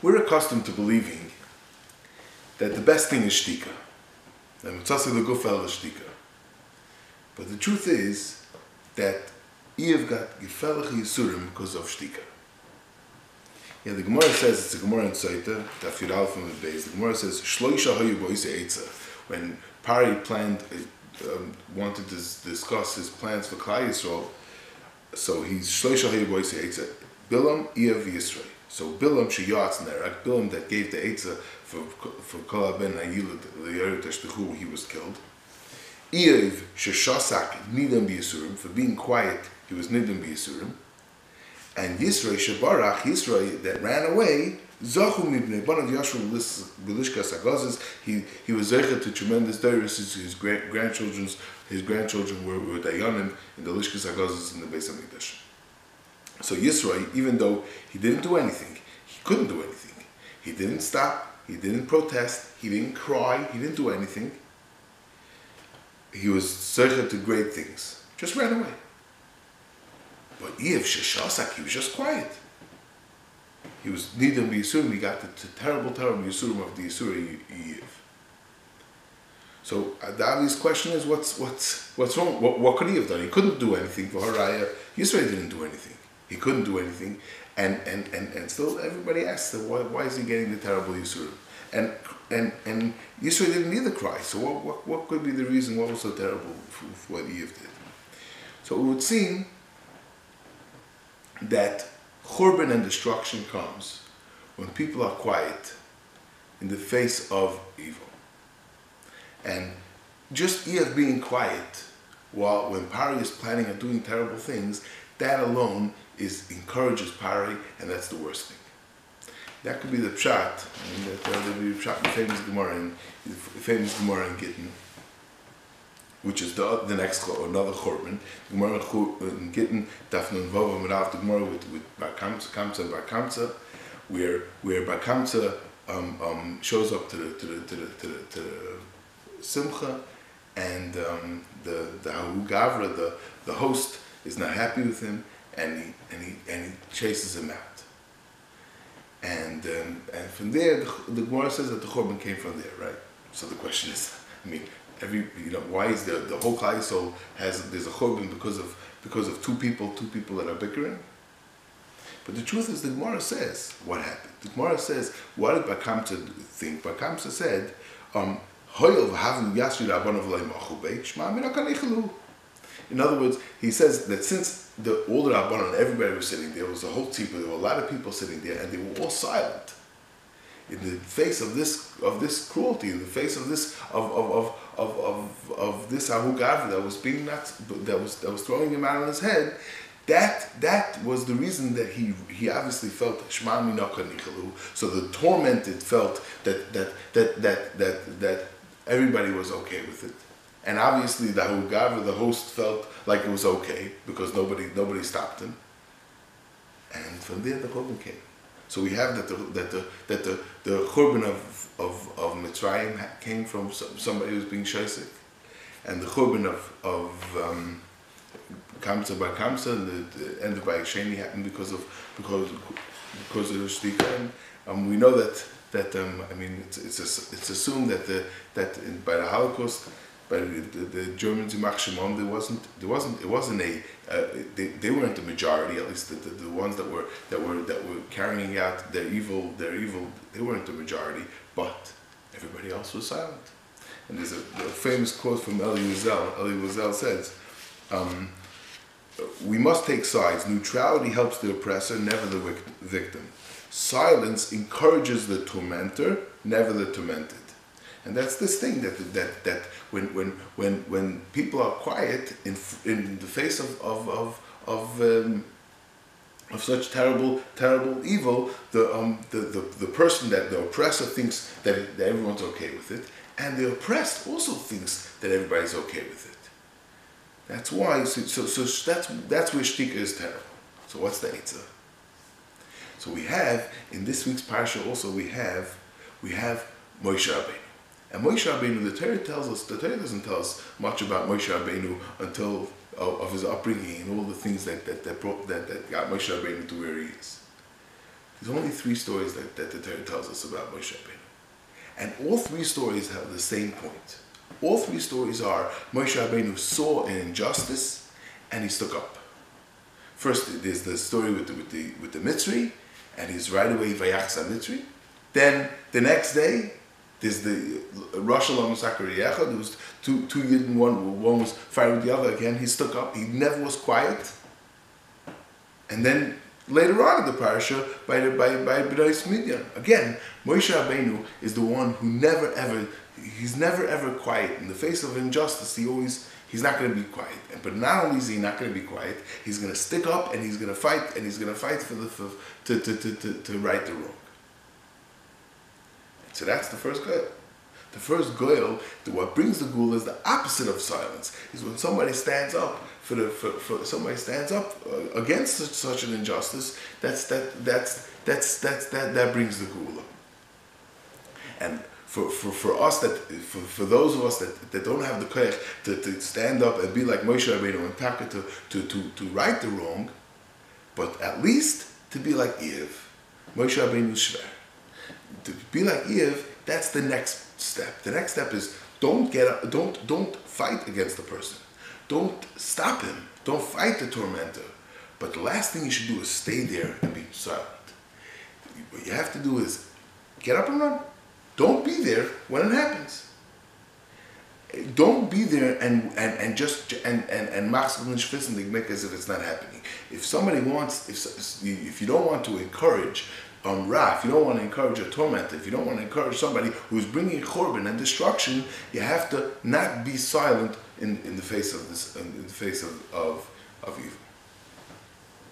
we're accustomed to believing that the best thing is shtika. But the truth is that Eiov got gefelliche yisurim because of shtika. Yeah, the Gemara says, it's a Gemara in Soita, Daf Yud Aleph Amud Beis. The Gemara says, Shloisha hayu b'oisei eitza. When Pari wanted to discuss his plans for Klal Yisrael, so he's Shloisha hayu b'oisei eitza. Balaam, Eiov, Yisrael. So Balaam she'yatz Nehrag, Balaam that gave the eitza for Kol ben Ayilud l'Yeru Teshtuchu, he was killed. Eiov sheshtak נידון b'Yisurim, for being quiet, he was נידון b'Yisurim. And Yisro, Sברח, Yisro that ran away, Zachu mibnei banav yashu b'lishkas agazit. He was zeicher to tremendous deiros. His grandchildren were dayanim in the lishkas agazit in the Beis Hamikdash. So Yisro, even though he didn't do anything, he couldn't do anything. He didn't stop. He didn't protest. He didn't cry. He didn't do anything. He was zeicher to great things. Just ran away. But Eiov sheshtak, he was just quiet. He was נידון b'Yisurim. He got the terrible Yisurim of the Yisur Eiov. So the obvious question is, what's wrong? What could he have done? He couldn't do anything for Haraya. Yisro didn't do anything. He couldn't do anything, and still everybody asks, why is he getting the terrible Yisurim? And Yisro didn't either cry. So what could be the reason? What was so terrible for what Eiov did? So it would seem that churban and destruction comes when people are quiet in the face of evil. And just Eiov being quiet when Pari is planning on doing terrible things, that alone encourages Pari, and that's the worst thing. That could be the pshat, and that would be the pshat, the famous Gemara in Gittin, which is the next another churban. The Gemara in Gittin, Daf Nun Vav Amud Aleph, the Gemara with Bar Kamsa and Bar Kamsa, where Bar Kamsa shows up to the simcha, and the Hahu Gavra, the host, is not happy with him, and he chases him out. And from there, the Gemara says that the churban came from there, right? So the question is, why is the whole Klal Yisrael there's a churban because of two people that are bickering? But the truth is, the Gemara says what happened. The Gemara says, what did Bar Kamsa think? Bar Kamsa said, in other words, he says that since all the Rabbanon, everybody was sitting there, was a whole tzibur, there were a lot of people sitting there, and they were all silent in the face of this cruelty, in the face of this this Ahu Gavra that was being that was throwing him out on his head. That was the reason that he obviously felt Shema Minaka Nichalu. So the tormented felt that everybody was okay with it, and obviously the Ahu Gavra, the host, felt like it was okay because nobody stopped him, and from there the churban came. So we have that the churban of Mitzrayim came from somebody who was being shaisik, and the churban of Kamsa by Kamsa, and the end of by Sheni happened because of the shtika. And we know that it's assumed that by the Holocaust, by the Germans in Shemos, they weren't the majority, at least the ones that were carrying out their evil, they weren't the majority, but everybody else was silent. And there's a famous quote from Eli Wiesel. Eli Wiesel says, we must take sides. Neutrality helps the oppressor, never the victim. Silence encourages the tormentor, never the tormented. And that's this thing that when people are quiet in the face of such terrible evil, the person, that the oppressor, thinks that everyone's okay with it, and the oppressed also thinks that everybody's okay with it. That's why. So that's where shtika is terrible. So what's the eitzah? So we have in this week's parsha also we have Moshe Rabbeinu. And Moshe Rabbeinu, the Torah doesn't tell us much about Moshe Rabbeinu until of his upbringing and all the things that got Moshe Rabbeinu to where he is. There's only 3 stories that the Torah tells us about Moshe Rabbeinu. And all 3 stories have the same point. All 3 stories are Moshe Rabbeinu saw an injustice and he stood up. First, there's the story with the Mitzri, and he's right away Vayachsa Mitzri. Then the next day, there's the Rosh Hashanah Sakariyachad. There was two Yidden, one was fighting with the other again. He stuck up. He never was quiet. And then later on in the parasha, by B'nai Midian, again, Moshe Rabbeinu is the one who he's never ever quiet in the face of injustice. He's not going to be quiet. But not only is he not going to be quiet, he's going to stick up and he's going to fight, and he's going to fight to right the wrong. So that's the first goal. The first goal, what brings the gula is the opposite of silence. Is when somebody stands up against such an injustice. That brings the gula. And for us for those of us that don't have the koyach to stand up and be like Moshe Rabbeinu and Taka to right the wrong, but at least to be like Eiov, Moshe Rabbeinu's shver. To be like Eiov, that's the next step. The next step is don't fight against the person. Don't stop him. Don't fight the tormentor. But the last thing you should do is stay there and be silent. What you have to do is get up and run. Don't be there when it happens. Don't be there and make as if it's not happening. If somebody wants, if you don't want to encourage if you don't want to encourage a tormentor, if you don't want to encourage somebody who's bringing churban and destruction, you have to not be silent in the face of this, in the face of evil.